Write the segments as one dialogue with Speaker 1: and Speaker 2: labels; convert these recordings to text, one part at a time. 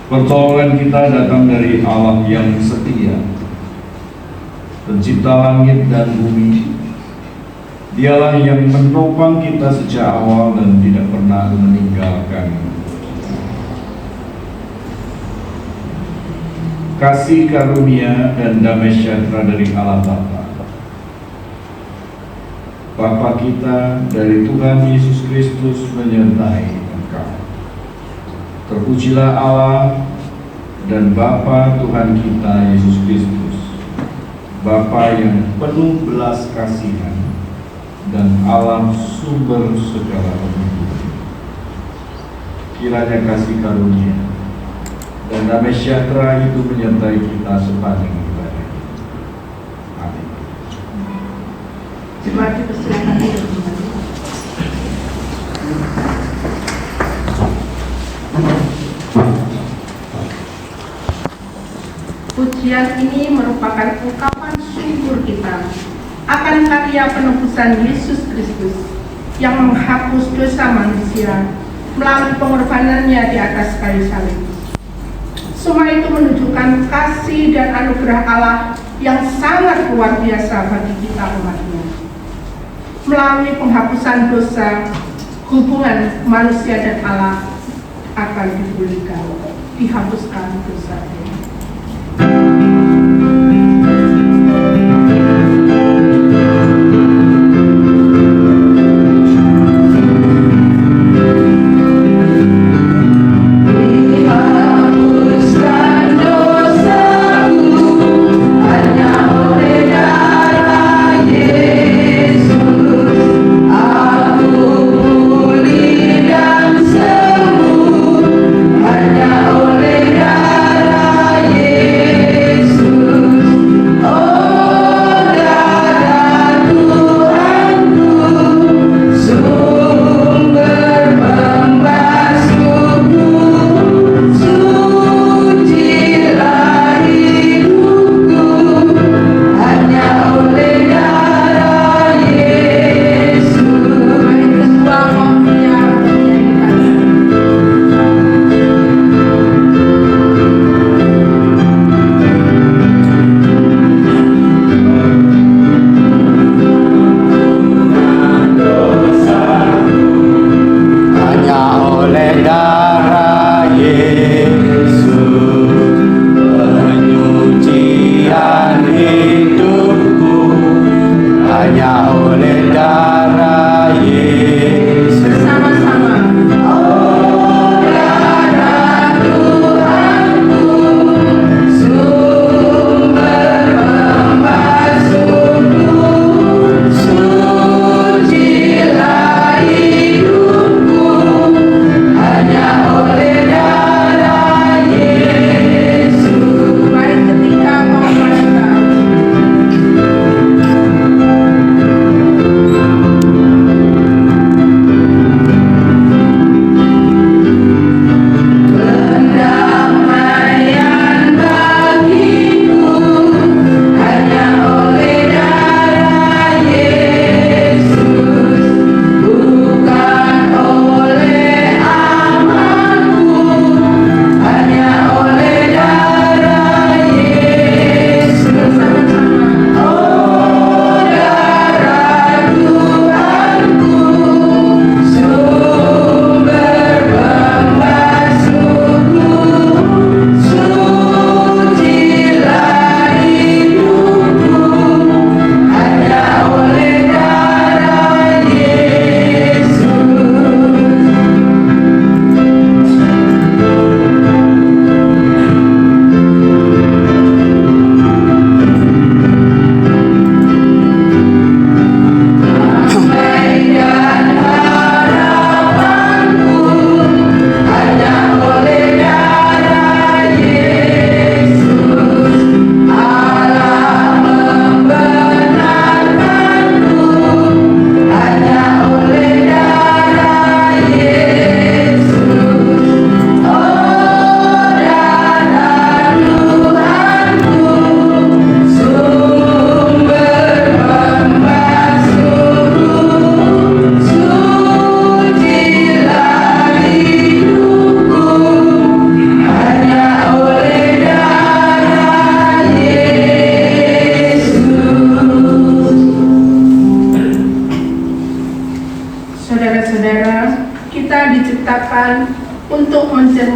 Speaker 1: Pertolongan kita datang dari Allah yang setia, pencipta langit dan bumi. Dialah yang menopang kita sejak awal dan tidak pernah meninggalkan. Kasih karunia dan damai sejahtera dari Allah Bapa kita, dari Tuhan Yesus Kristus menyertai engkau. Terpujilah Allah dan Bapa Tuhan kita Yesus Kristus, Bapa yang penuh belas kasihan dan Allah sumber segala penghidupan. Kiranya kasih karunia dan damai sejahtera itu menyertai kita sepanjang ibadah. Amin.
Speaker 2: Jemaat dipersilakan duduk kembali. Pujian ini merupakan ungkapan syukur kita akan karya penebusan Yesus Kristus yang menghapus dosa manusia melalui pengorbanannya di atas kayu salib. Semua itu menunjukkan kasih dan anugerah Allah yang sangat luar biasa bagi kita umatnya. Melalui penghapusan dosa, hubungan manusia dan Allah akan dipulihkan, dihapuskan dosanya.
Speaker 3: Oleh darah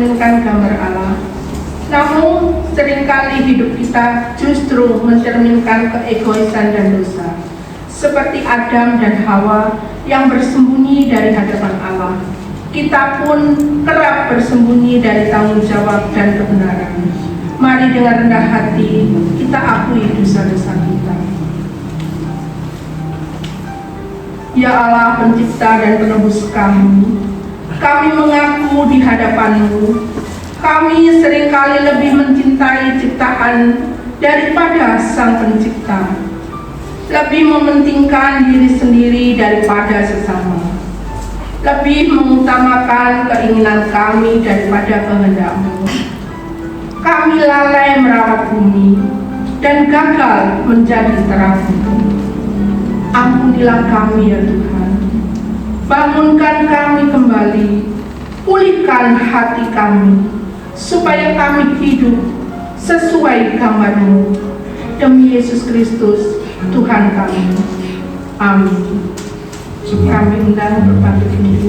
Speaker 2: mencerminkan gambar Allah. Namun, seringkali hidup kita justru mencerminkan keegoisan dan dosa, seperti Adam dan Hawa yang bersembunyi dari hadapan Allah. Kita pun kerap bersembunyi dari tanggung jawab dan kebenaran. Mari dengan rendah hati kita akui dosa-dosa kita. Ya Allah, pencipta dan penebus kami mengaku di hadapan-Mu, kami seringkali lebih mencintai ciptaan daripada Sang Pencipta, lebih mementingkan diri sendiri daripada sesama, lebih mengutamakan keinginan kami daripada kehendak-Mu. Kami lalai merawat bumi dan gagal menjadi terang-Mu. Ampunilah kami ya Tuhan, bangunkan kami kembali, pulihkan hati kami, supaya kami hidup sesuai gambar-Mu. Demi Yesus Kristus, Tuhan kami. Amin. Kami undang berbagi dulu.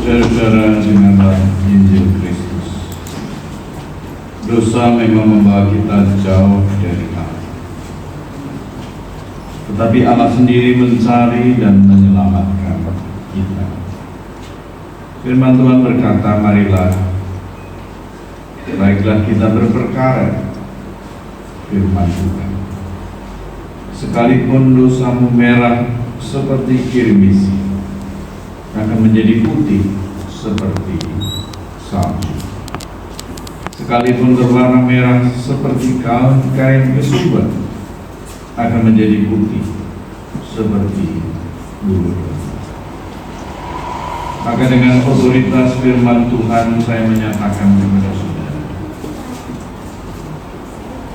Speaker 1: Saudara-saudara, dengarlah Injil Kristus. Dosa memang membawa kita jauh dari Allah, tetapi Allah sendiri mencari dan menyelamatkan kita. Firman Tuhan berkata, marilah, baiklah kita berperkara. Firman Tuhan, sekalipun dosamu merah seperti kirmis, akan menjadi putih seperti salju. Sekalipun berwarna merah seperti kain kesubat, akan menjadi putih seperti bulu domba. Maka dengan otoritas firman Tuhan saya menyatakan kepada saudara,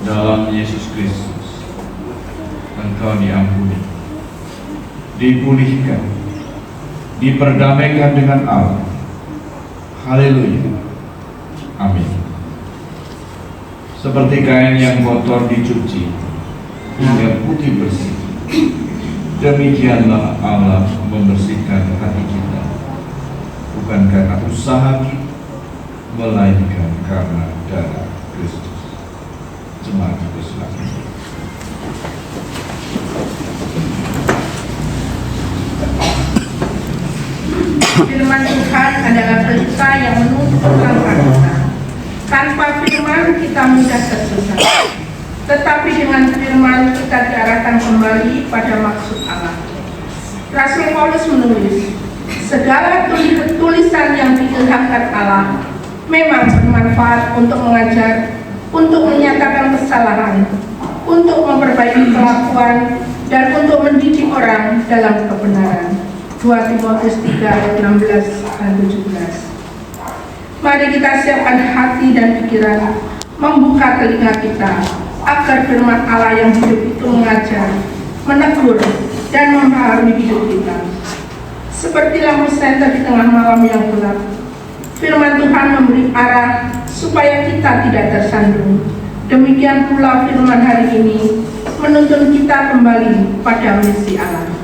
Speaker 1: dalam Yesus Kristus engkau diampuni, dipulihkan, diperdamaikan dengan Allah. Haleluya. Amin. Seperti kain yang kotor dicuci hingga putih bersih, demikianlah Allah membersihkan hati kita, bukan karena usaha kita, melainkan karena darah Kristus. Jemaat Islam.
Speaker 2: Firman Tuhan adalah pelita yang menuntut langkah kita. Tanpa firman kita mudah tersesat, tetapi dengan firman kita diarahkan kembali pada maksud Allah. Rasul Paulus menulis, segala tulisan yang diilhamkan Allah memang bermanfaat untuk mengajar, untuk menyatakan kesalahan, untuk memperbaiki kelakuan, dan untuk mendidik orang dalam kebenaran. 2 Timotius 3 ayat 16 dan 17. Mari kita siapkan hati dan pikiran, membuka telinga kita, agar firman Allah yang hidup itu mengajar, menegur, dan membaharui hidup kita. Seperti lampu senter di tengah malam yang gelap, firman Tuhan memberi arah supaya kita tidak tersandung. Demikian pula firman hari ini menuntun kita kembali pada misi Allah.